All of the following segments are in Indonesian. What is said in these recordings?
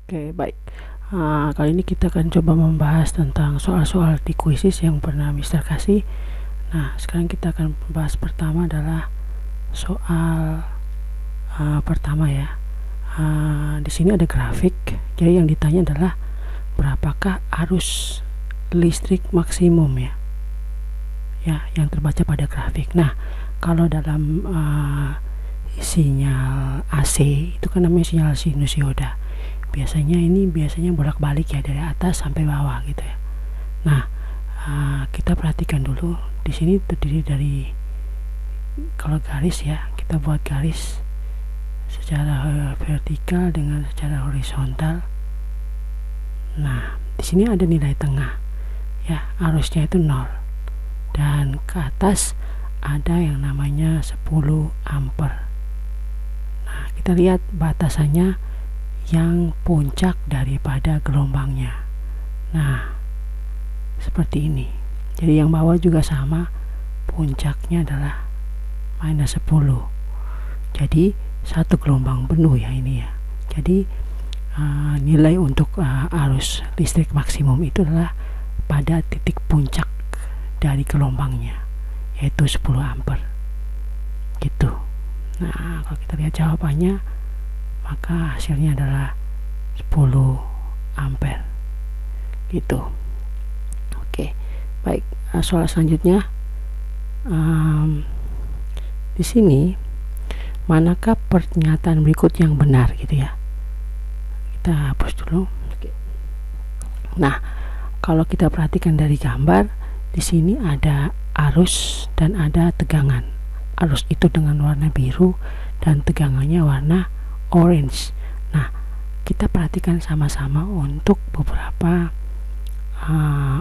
Oke, baik. Kali ini kita akan coba membahas tentang soal-soal di kuisis yang pernah Mister kasih. Nah, sekarang kita akan membahas pertama adalah soal pertama ya. Di sini ada grafik. Jadi yang ditanya adalah berapakah arus listrik maksimum ya. Ya, yang terbaca pada grafik. Nah, kalau dalam sinyal AC itu kan namanya sinyal sinusoida. Biasanya bolak-balik ya, dari atas sampai bawah gitu ya. Nah, kita perhatikan dulu di sini terdiri dari, kalau garis ya, kita buat garis secara vertikal dengan secara horizontal. Nah, di sini ada nilai tengah ya, arusnya itu 0, dan ke atas ada yang namanya 10 ampere. Nah, kita lihat batasannya yang puncak daripada gelombangnya. Nah, seperti ini. Jadi yang bawah juga sama, puncaknya adalah minus 10. Jadi satu gelombang penuh ya ini ya. Jadi nilai untuk arus listrik maksimum itu adalah pada titik puncak dari gelombangnya, yaitu 10 ampere gitu. Nah, kalau kita lihat jawabannya, maka hasilnya adalah 10 ampere gitu. Oke, baik. Soal selanjutnya, di sini manakah pernyataan berikut yang benar gitu ya. Kita hapus dulu. Oke. Nah, kalau kita perhatikan dari gambar, di sini ada arus dan ada tegangan. Arus itu dengan warna biru dan tegangannya warna orange. Nah, kita perhatikan sama-sama untuk beberapa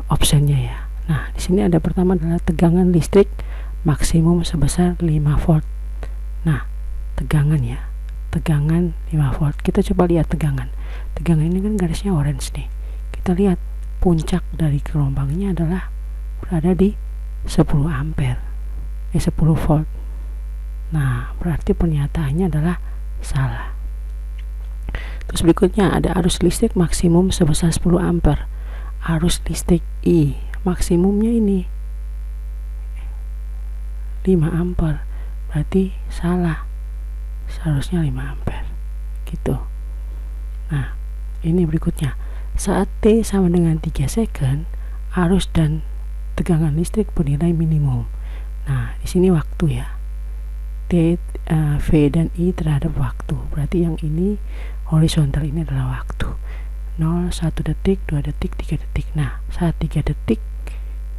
optionnya ya. Nah, di sini ada pertama adalah tegangan listrik maksimum sebesar 5 volt. Nah, tegangan ya, tegangan 5 volt. Kita coba lihat tegangan. Tegangan ini kan garisnya orange nih. Kita lihat puncak dari gelombangnya adalah berada di 10 ampere, 10 volt. Nah, berarti pernyataannya adalah salah. Terus berikutnya ada arus listrik maksimum sebesar 10 ampere. Arus listrik I maksimumnya ini 5 ampere. Berarti salah. Seharusnya 5 ampere. Gitu. Nah, ini berikutnya. Saat T sama dengan 3 second, arus dan tegangan listrik bernilai minimum. Nah, di sini waktu ya. T, V dan I terhadap waktu. Berarti yang ini horizontal, ini adalah waktu. 0, 1 detik, 2 detik, 3 detik. Nah, saat 3 detik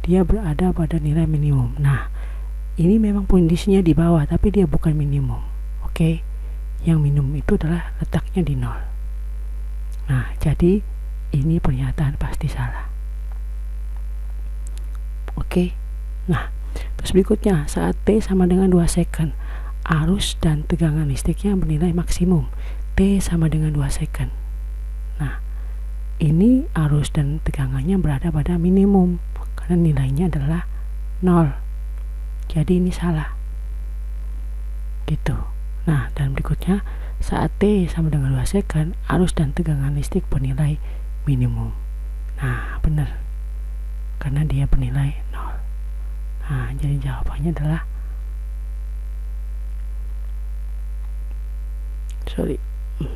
dia berada pada nilai minimum. Nah, ini memang kondisinya di bawah, tapi dia bukan minimum. Oke. Yang minimum itu adalah letaknya di 0. Nah, jadi ini pernyataan pasti salah. Oke. Nah, terus berikutnya, saat T sama dengan 2 second, arus dan tegangan listriknya bernilai maksimum. T sama dengan 2 second. Nah, ini arus dan tegangannya berada pada minimum karena nilainya adalah 0. Jadi ini salah. Gitu. Nah, dan berikutnya, saat T sama dengan 2 second, arus dan tegangan listrik bernilai minimum. Nah, benar. Karena dia bernilai 0. Nah, jadi jawabannya adalah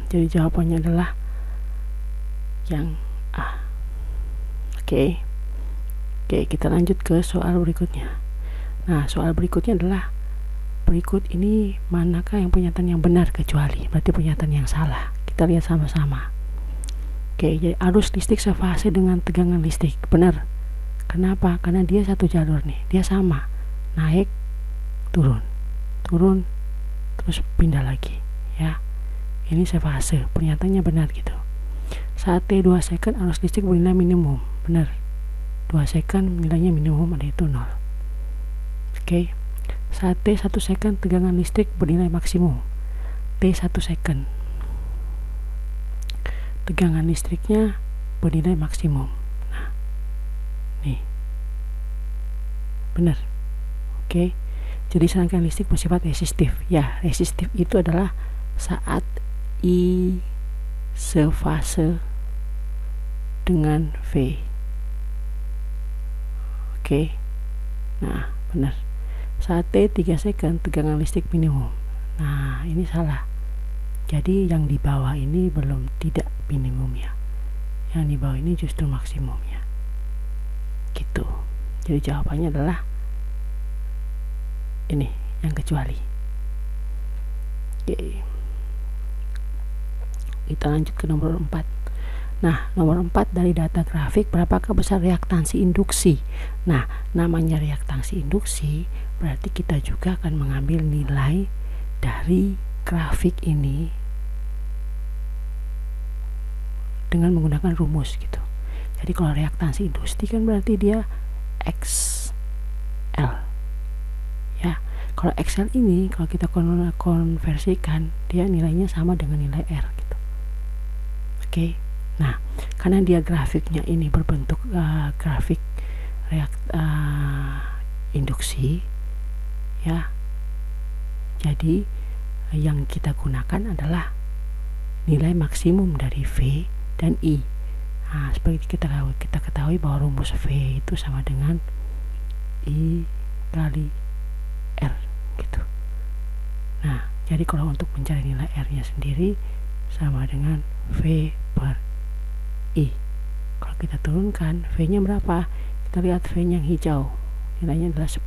jadi jawabannya adalah yang A. Oke, kita lanjut ke soal berikutnya. Nah, soal berikutnya adalah berikut ini manakah yang pernyataan yang benar kecuali, berarti pernyataan yang salah. Kita lihat sama-sama. Oke, jadi arus listrik sefase dengan tegangan listrik. Benar. Kenapa? Karena dia satu jalur nih, dia sama. Naik, turun, terus pindah lagi ya. Ini sefase, pernyataannya benar gitu. Saat T 2 second, arus listrik bernilai minimum. Benar. 2 second nilainya minimum, ada itu 0. Oke. Saat T 1 second, tegangan listrik bernilai maksimum. T 1 second, tegangan listriknya bernilai maksimum. Nih, benar. Oke. Jadi serangkaian listrik bersifat resistif. Ya, resistif itu adalah saat I sefase dengan V. Oke. Nah, benar. Saat T 3 second tegangan listrik minimum. Nah, ini salah. Jadi yang di bawah ini belum, tidak minimum ya. Yang di bawah ini justru maksimum ya. Gitu. Jadi jawabannya adalah ini, yang kecuali. Oke. Kita lanjut ke nomor 4. Nah, nomor 4 dari data grafik, berapakah besar reaktansi induksi? Nah, namanya reaktansi induksi berarti kita juga akan mengambil nilai dari grafik ini dengan menggunakan rumus gitu. Jadi kalau reaktansi induksi kan berarti dia XL. Ya, kalau XL ini kalau kita konversikan dia nilainya sama dengan nilai R gitu. Oke. Nah, karena dia grafiknya ini berbentuk grafik induksi ya, jadi yang kita gunakan adalah nilai maksimum dari V dan I. Nah, seperti kita ketahui bahwa rumus V itu sama dengan I kali R gitu. Nah, jadi kalau untuk mencari nilai R nya sendiri sama dengan V per I. Kalau kita turunkan V nya berapa? Kita lihat V nya yang hijau, nilainya adalah 10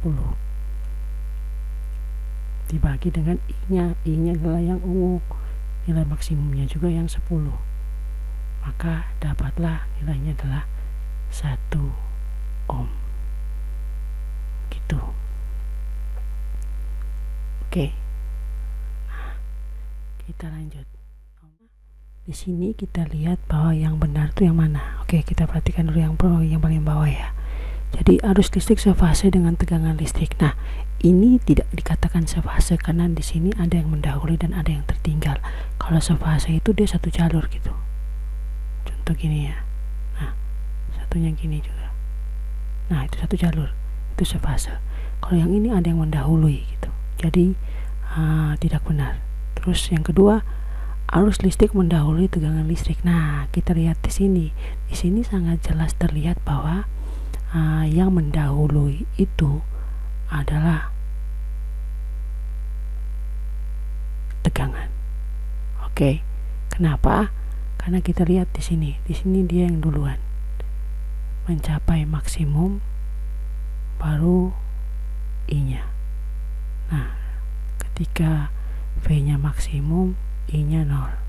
dibagi dengan I nya adalah yang ungu, nilai maksimumnya juga yang 10, maka dapatlah nilainya adalah 1 ohm gitu. Oke. Nah, kita lanjut. Di sini kita lihat bahwa yang benar itu yang mana. Oke, kita perhatikan dulu yang paling bawah ya. Jadi arus listrik sefase dengan tegangan listrik. Nah, ini tidak dikatakan sefase karena di sini ada yang mendahului dan ada yang tertinggal. Kalau sefase itu dia satu jalur gitu. Contoh gini ya. Nah, satunya gini juga. Nah, itu satu jalur. Itu sefase. Kalau yang ini ada yang mendahului gitu. Jadi tidak benar. Terus yang kedua, arus listrik mendahului tegangan listrik. Nah, kita lihat di sini. Di sini sangat jelas terlihat bahwa yang mendahului itu adalah tegangan. Oke. Kenapa? Karena kita lihat di sini. Di sini dia yang duluan mencapai maksimum, baru I-nya. Nah, ketika V-nya maksimum, I-nya 0.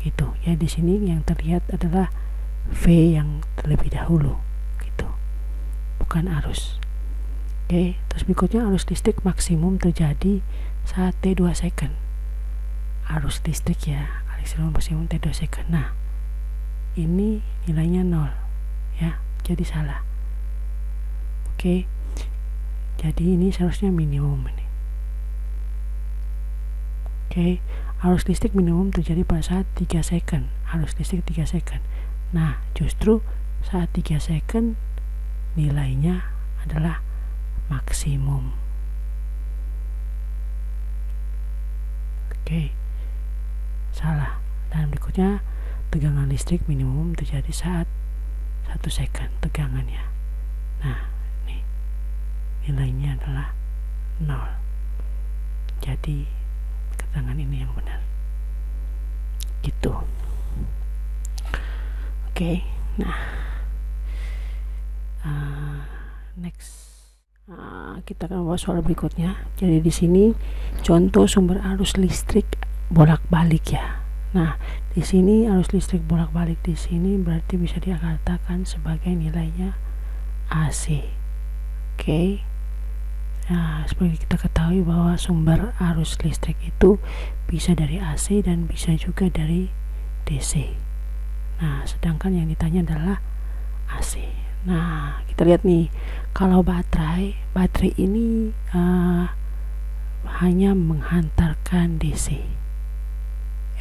Gitu. Ya, di sini yang terlihat adalah V yang terlebih dahulu gitu. Bukan arus. Oke, terus berikutnya arus listrik maksimum terjadi saat T 2 second. Arus listrik ya, arus listrik maksimum T 2 second. Nah, ini nilainya 0 ya, jadi salah. Oke. Jadi ini seharusnya minimum ini. Oke, arus listrik minimum terjadi pada saat 3 second. Arus listrik 3 second. Nah, justru saat 3 second nilainya adalah maksimum. Oke. Salah. Dan berikutnya tegangan listrik minimum terjadi saat 1 second tegangannya. Nah, ini nilainya adalah 0. Jadi tegangan ini yang benar. Gitu. Oke. Nah, next. Kita akan bahas soal berikutnya. Jadi di sini contoh sumber arus listrik bolak-balik ya. Nah, di sini arus listrik bolak-balik di sini berarti bisa dikatakan sebagai nilainya AC. Oke. Nah, seperti kita ketahui bahwa sumber arus listrik itu bisa dari AC dan bisa juga dari DC. Nah, sedangkan yang ditanya adalah AC. Nah, kita lihat nih, kalau baterai ini hanya menghantarkan DC.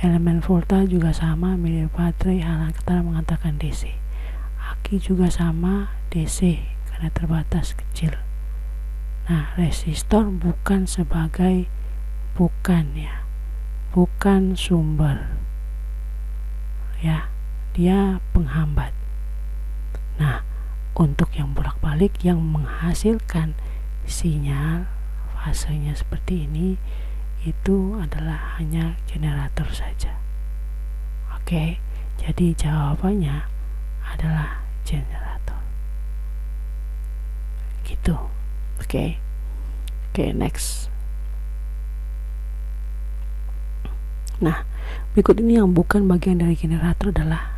Elemen volta juga sama, mirip baterai antara mengantarkan DC. Aki juga sama, DC karena terbatas kecil. Nah, resistor bukan sumber ya, dia penghambat. Nah, untuk yang bolak-balik yang menghasilkan sinyal fasenya seperti ini, itu adalah hanya generator saja. Oke, jadi jawabannya adalah generator. Gitu. Oke, next. Nah, berikut ini yang bukan bagian dari generator adalah,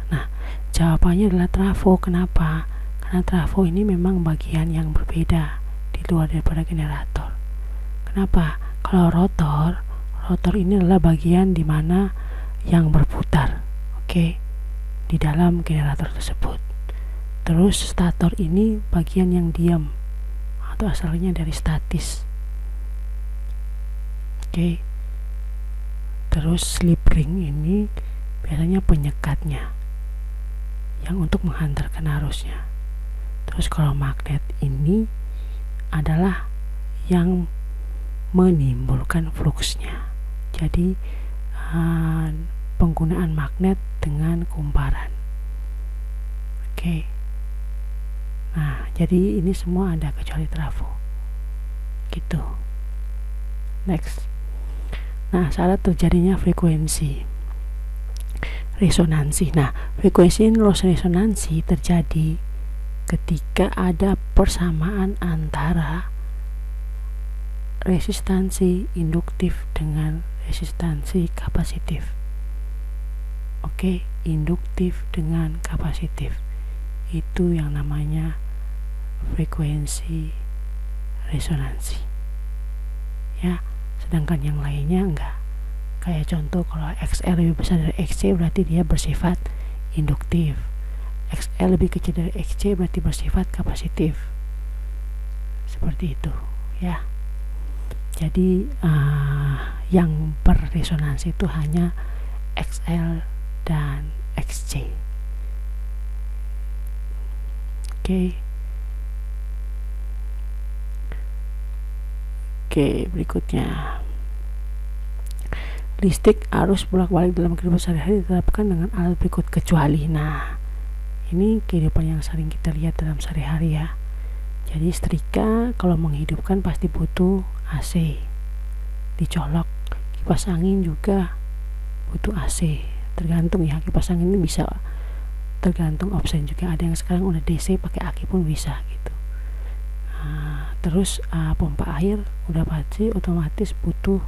jawabannya adalah trafo. Kenapa? Karena trafo ini memang bagian yang berbeda di luar daripada generator. Kenapa? Kalau rotor ini adalah bagian di mana yang berputar, di dalam generator tersebut. Terus stator ini bagian yang diam atau asalnya dari statis. Terus slip ring ini biasanya penyekatnya yang untuk menghantarkan arusnya. Terus kalau magnet ini adalah yang menimbulkan fluksnya. Jadi penggunaan magnet dengan kumparan. Nah, jadi ini semua ada kecuali trafo. Gitu. Next. Nah, syarat terjadinya frekuensi resonansi. Nah, frekuensi resonansi terjadi ketika ada persamaan antara resistansi induktif dengan resistansi kapasitif. Induktif dengan kapasitif. Itu yang namanya frekuensi resonansi. Ya, sedangkan yang lainnya enggak. Kayak contoh, kalau XL lebih besar dari XC berarti dia bersifat induktif. XL lebih kecil dari XC berarti bersifat kapasitif. Seperti itu, ya. Jadi yang berresonansi itu hanya XL dan XC. Berikutnya. Listrik arus bolak-balik dalam kehidupan sehari-hari diterapkan dengan alat berikut kecuali. Nah, ini kehidupan yang sering kita lihat dalam sehari-hari ya. Jadi setrika kalau menghidupkan pasti butuh AC, dicolok. Kipas angin juga butuh AC, tergantung ya. Kipas angin ini bisa tergantung option juga. Ada yang sekarang udah DC pakai aki pun bisa gitu. Terus pompa air udah pasti otomatis butuh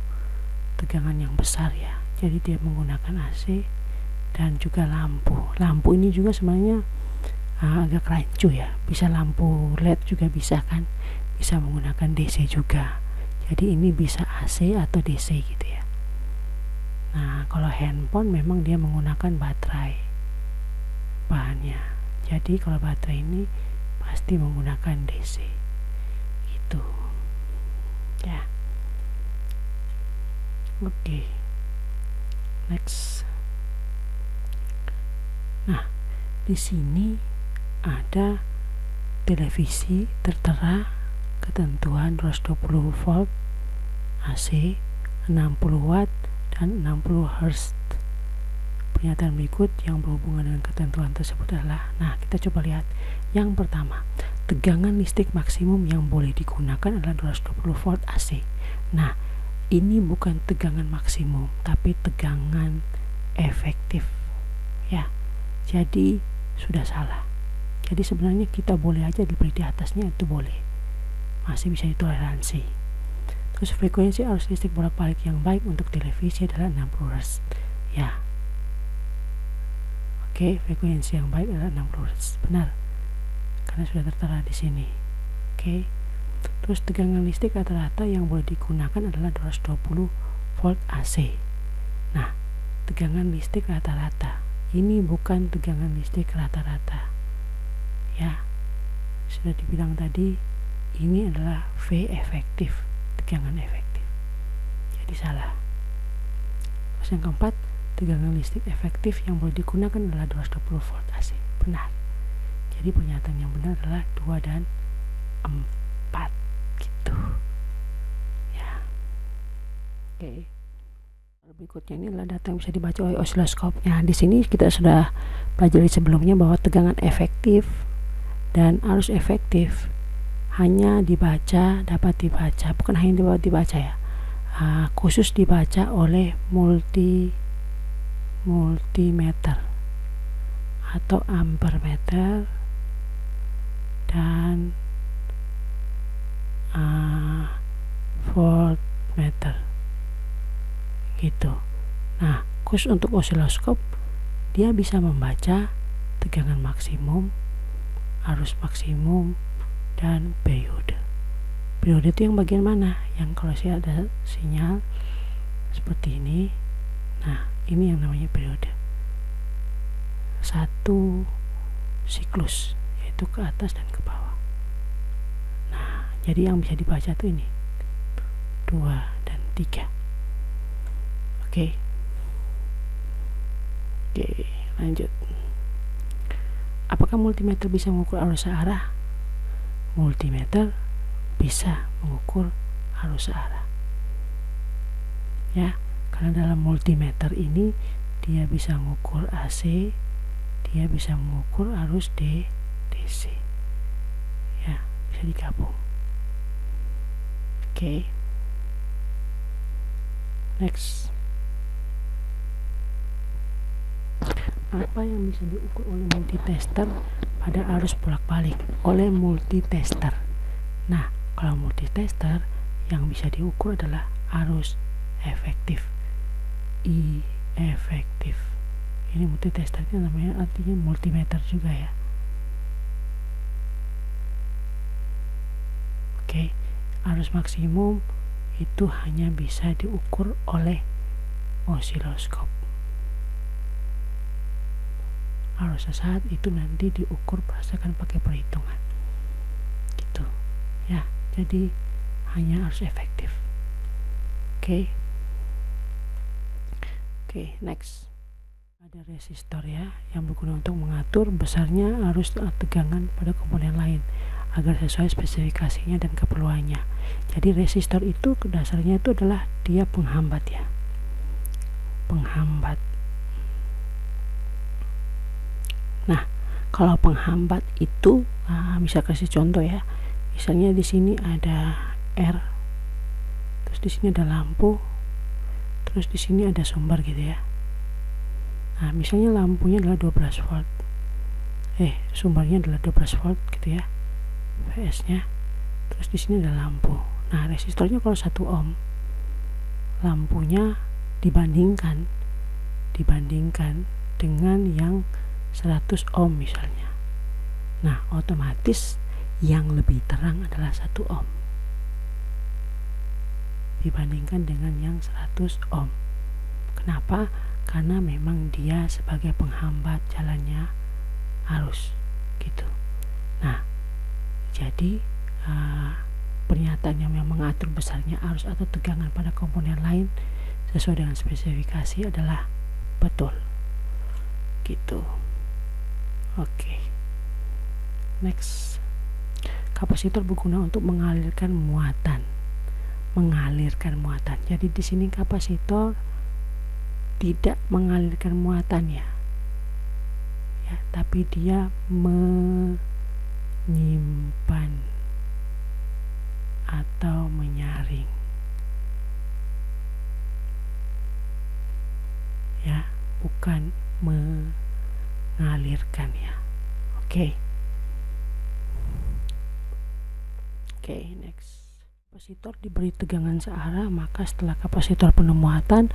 tegangan yang besar ya. Jadi dia menggunakan AC dan juga lampu. Lampu ini juga sebenarnya agak rancu ya. Bisa lampu LED juga bisa kan. Bisa menggunakan DC juga. Jadi ini bisa AC atau DC gitu ya. Nah, kalau handphone memang dia menggunakan baterai bahannya. Jadi kalau baterai ini pasti menggunakan DC. Gitu. Ya. Next. Nah, di sini ada televisi tertera ketentuan 220 volt AC, 60 watt dan 60 Hz. Pernyataan berikut yang berhubungan dengan ketentuan tersebut adalah, nah kita coba lihat. Yang pertama, tegangan listrik maksimum yang boleh digunakan adalah 220 volt AC. Nah, ini bukan tegangan maksimum, tapi tegangan efektif. Ya, jadi sudah salah. Jadi sebenarnya kita boleh aja diberi di atasnya, itu boleh, masih bisa ditoleransi. Terus frekuensi arus listrik bolak-balik yang baik untuk televisi adalah 60 Hz. Ya, frekuensi yang baik adalah 60 Hz. Benar, karena sudah tertera di sini. Terus tegangan listrik rata-rata yang boleh digunakan adalah 220 volt AC. Nah, tegangan listrik rata-rata ini bukan tegangan listrik rata-rata. Ya, sudah dibilang tadi, ini adalah V efektif, tegangan efektif. Jadi salah. Terus yang keempat, tegangan listrik efektif yang boleh digunakan adalah 220 volt AC. Benar. Jadi pernyataan yang benar adalah 2 dan 4 gitu. gitu ya. Oke. Berikutnya ini adalah data yang bisa dibaca oleh osiloskopnya. Di sini kita sudah pelajari sebelumnya bahwa tegangan efektif dan arus efektif hanya dapat dibaca, bukan hanya dapat dibaca ya, khusus dibaca oleh multimeter atau ampermeter dan voltmeter gitu. Nah, khusus untuk osiloskop dia bisa membaca tegangan maksimum, arus maksimum, dan periode. Periode itu yang bagian mana? Yang kalau saya ada sinyal seperti ini, nah ini yang namanya periode. Satu siklus, yaitu ke atas dan ke bawah. Nah, jadi yang bisa dibaca tuh ini 2 dan 3. Oke, lanjut. Apakah multimeter bisa mengukur arus searah? Multimeter bisa mengukur arus searah ya, karena dalam multimeter ini dia bisa mengukur AC, dia bisa mengukur arus DC ya, bisa digabung. Oke. Next, apa yang bisa diukur oleh multitester pada arus bolak-balik oleh multitester? Nah, kalau multitester yang bisa diukur adalah arus efektif, I efektif. Ini multitester itu namanya, artinya multimeter juga ya. Oke, arus maksimum itu hanya bisa diukur oleh osiloskop. Arus saat itu nanti diukur berdasarkan pakai perhitungan gitu ya, jadi hanya arus efektif. Oke, next, ada resistor ya, yang berguna untuk mengatur besarnya arus tegangan pada komponen lain agar sesuai spesifikasinya dan keperluannya. Jadi resistor itu dasarnya itu adalah dia penghambat ya, penghambat. Nah, kalau penghambat itu, bisa kasih contoh ya. Misalnya di sini ada R, terus di sini ada lampu, terus di sini ada sumber gitu ya. Nah, misalnya lampunya adalah 12 volt. Sumbernya adalah 12 volt gitu ya. PS-nya. Terus di sini ada lampu. Nah, resistornya kalau 1 ohm. Lampunya dibandingkan dengan yang 100 ohm misalnya. Nah, otomatis yang lebih terang adalah 1 ohm dibandingkan dengan yang 100 ohm. Kenapa? Karena memang dia sebagai penghambat jalannya arus gitu. Nah, jadi pernyataan yang mengatur besarnya arus atau tegangan pada komponen lain sesuai dengan spesifikasi adalah betul gitu. Oke. Next, kapasitor berguna untuk mengalirkan muatan. Jadi di sini kapasitor tidak mengalirkan muatan ya, tapi dia menyimpan atau menyaring ya, bukan mengalirkan ya. Oke, next. Kapasitor diberi tegangan searah, maka setelah kapasitor penuh muatan,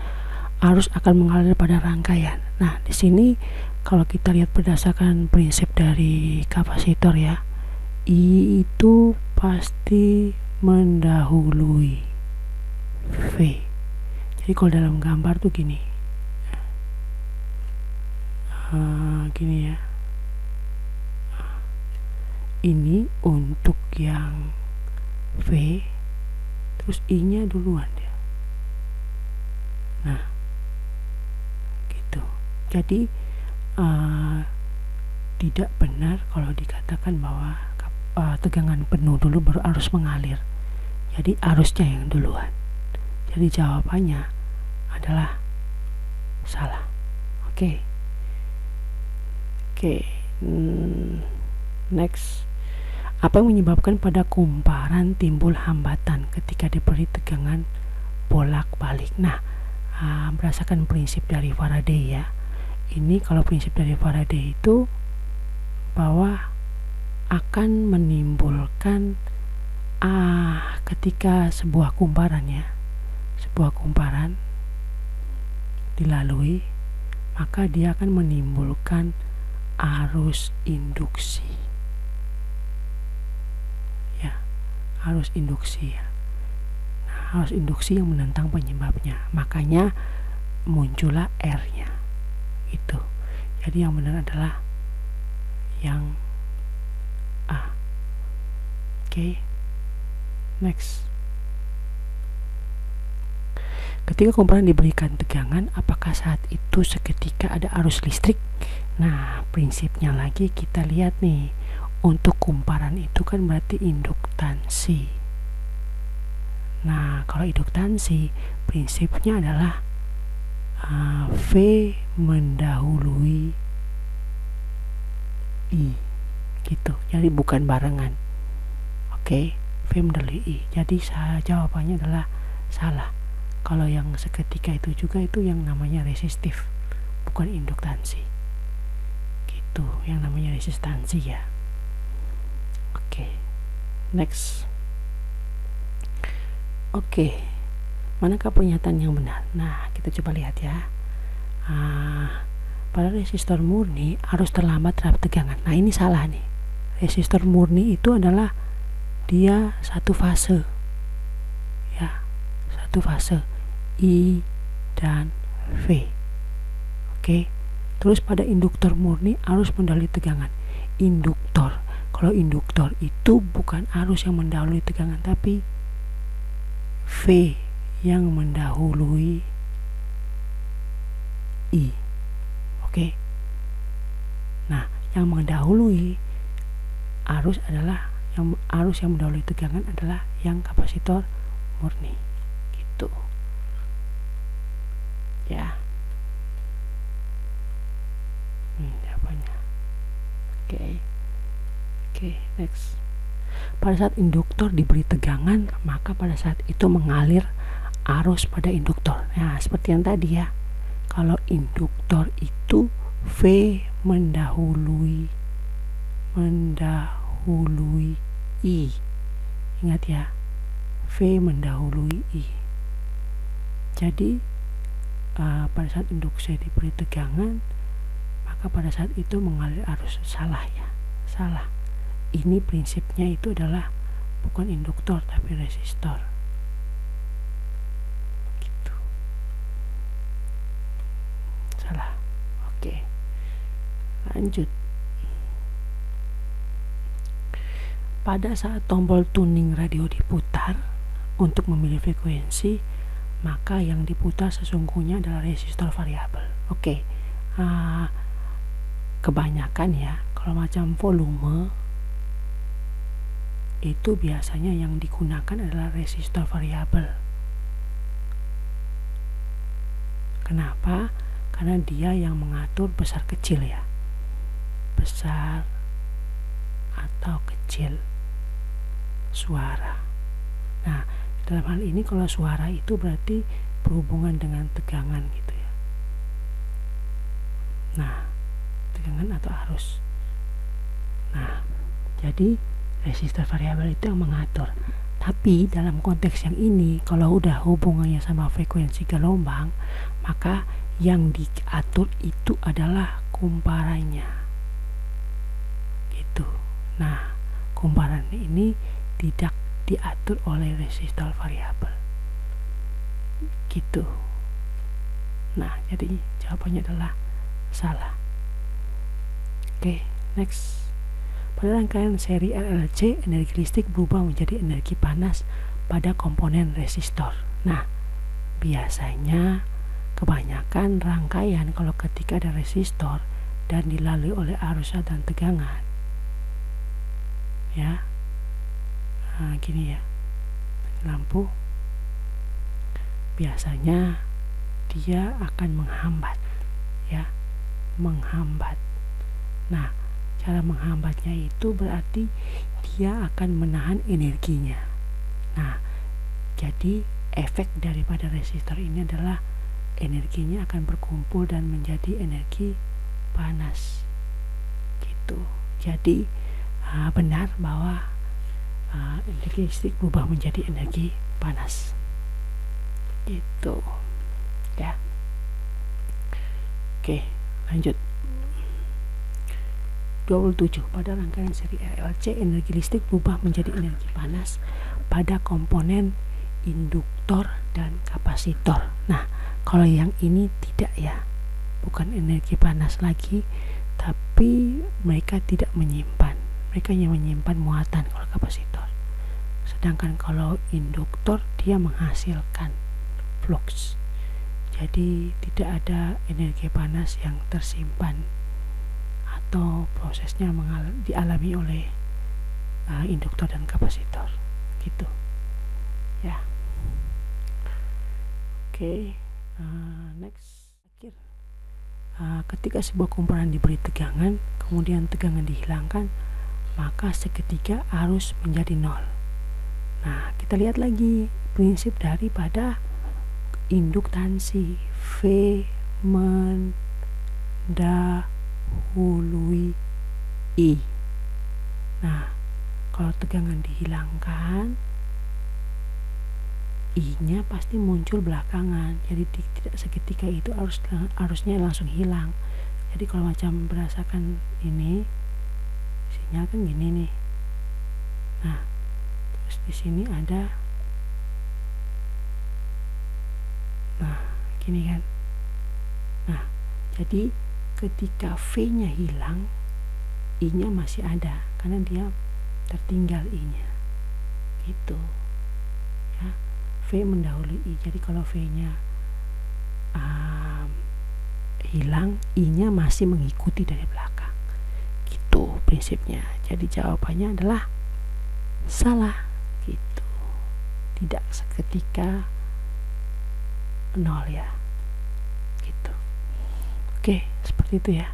arus akan mengalir pada rangkaian. Nah, di sini kalau kita lihat berdasarkan prinsip dari kapasitor ya, I itu pasti mendahului V. Jadi kalau dalam gambar tuh gini ya, ini untuk yang V, terus I nya duluan ya. Nah gitu, jadi tidak benar kalau dikatakan bahwa tegangan penuh dulu baru arus mengalir. Jadi arusnya yang duluan. Jadi jawabannya adalah salah. Oke. Next. Apa yang menyebabkan pada kumparan timbul hambatan ketika diberi tegangan bolak-balik? Nah, berdasarkan prinsip dari Faraday ya. Ini kalau prinsip dari Faraday itu bahwa akan menimbulkan ketika sebuah kumparan dilalui, maka dia akan menimbulkan arus induksi. Arus induksi ya. Nah, arus induksi yang menentang penyebabnya, makanya muncullah R-nya. Itu. Jadi yang benar adalah yang A. Oke. Next. Ketika kumparan diberikan tegangan, apakah saat itu seketika ada arus listrik? Nah, prinsipnya lagi kita lihat nih. Untuk kumparan itu kan berarti induktansi. Nah, kalau induktansi prinsipnya adalah V mendahului I gitu. Jadi bukan barengan. Oke, V mendahului I. Jadi jawabannya adalah salah. Kalau yang seketika itu juga itu yang namanya resistif, bukan induktansi. Gitu, yang namanya resistansi ya. Oke, next. Oke, manakah pernyataan yang benar? Nah, kita coba lihat ya. Pada resistor murni arus terlambat terhadap tegangan. Nah, ini salah nih. Resistor murni itu adalah dia satu fase. Ya, satu fase I dan V. Oke. Terus pada induktor murni arus mendahului tegangan. Induktor. Kalau induktor itu bukan arus yang mendahului tegangan, tapi V yang mendahului I. Oke. Nah, yang mendahului arus yang mendahului tegangan adalah yang kapasitor murni. Gitu. Ya. Jawabannya. Oke, next. Pada saat induktor diberi tegangan, maka pada saat itu mengalir arus pada induktor. Nah, seperti yang tadi ya. Kalau induktor itu V mendahului I. Ingat ya, V mendahului I. Jadi pada saat induksi diberi tegangan, maka pada saat itu mengalir arus. Salah ya, salah. Ini prinsipnya itu adalah bukan induktor tapi resistor. Gitu. Salah. Oke. Lanjut. Pada saat tombol tuning radio diputar untuk memilih frekuensi, maka yang diputar sesungguhnya adalah resistor variabel. Oke. Kebanyakan ya, kalau macam volume itu biasanya yang digunakan adalah resistor variabel. Kenapa? Karena dia yang mengatur besar kecil ya. Besar atau kecil suara. Nah, dalam hal ini kalau suara itu berarti berhubungan dengan tegangan gitu ya. Nah, tegangan atau arus. Nah, jadi resistor variabel itu yang mengatur. Tapi dalam konteks yang ini, kalau udah hubungannya sama frekuensi gelombang, maka yang diatur itu adalah kumparannya. Gitu. Nah, kumparan ini tidak diatur oleh resistor variabel. Gitu. Nah, jadi jawabannya adalah salah. Oke, next. Pada rangkaian seri RLC, energi listrik berubah menjadi energi panas pada komponen resistor. Nah, biasanya kebanyakan rangkaian kalau ketika ada resistor dan dilalui oleh arus dan tegangan, ya, gini ya, lampu, biasanya dia akan menghambat, ya, menghambat. Nah, cara menghambatnya itu berarti dia akan menahan energinya. Nah, jadi efek daripada resistor ini adalah energinya akan berkumpul dan menjadi energi panas, gitu. Jadi benar bahwa energi listrik berubah menjadi energi panas, gitu, ya. Oke, lanjut. 27. Pada rangkaian seri RLC, energi listrik berubah menjadi energi panas pada komponen induktor dan kapasitor. Nah, kalau yang ini tidak, ya, bukan energi panas lagi, tapi mereka tidak menyimpan, mereka hanya menyimpan muatan kalau kapasitor. Sedangkan kalau induktor dia menghasilkan flux, jadi tidak ada energi panas yang tersimpan atau prosesnya dialami oleh induktor dan kapasitor, gitu, ya. Oke, next. Ketika sebuah komponen diberi tegangan, kemudian tegangan dihilangkan, maka seketika arus menjadi nol. Nah, kita lihat lagi prinsip daripada induktansi. V mendahului I. Nah, kalau tegangan dihilangkan, I-nya pasti muncul belakangan. Jadi tidak seketika itu arusnya langsung hilang. Jadi kalau macam berdasarkan ini sinyal kan gini nih. Nah, terus di sini ada, nah, gini kan. Nah, jadi ketika V-nya hilang, I-nya masih ada karena dia tertinggal I-nya, gitu, ya. V mendahului I. Jadi kalau V-nya hilang, I-nya masih mengikuti dari belakang, gitu prinsipnya. Jadi jawabannya adalah salah, gitu, tidak seketika nol, ya, gitu. Oke, seperti itu, ya.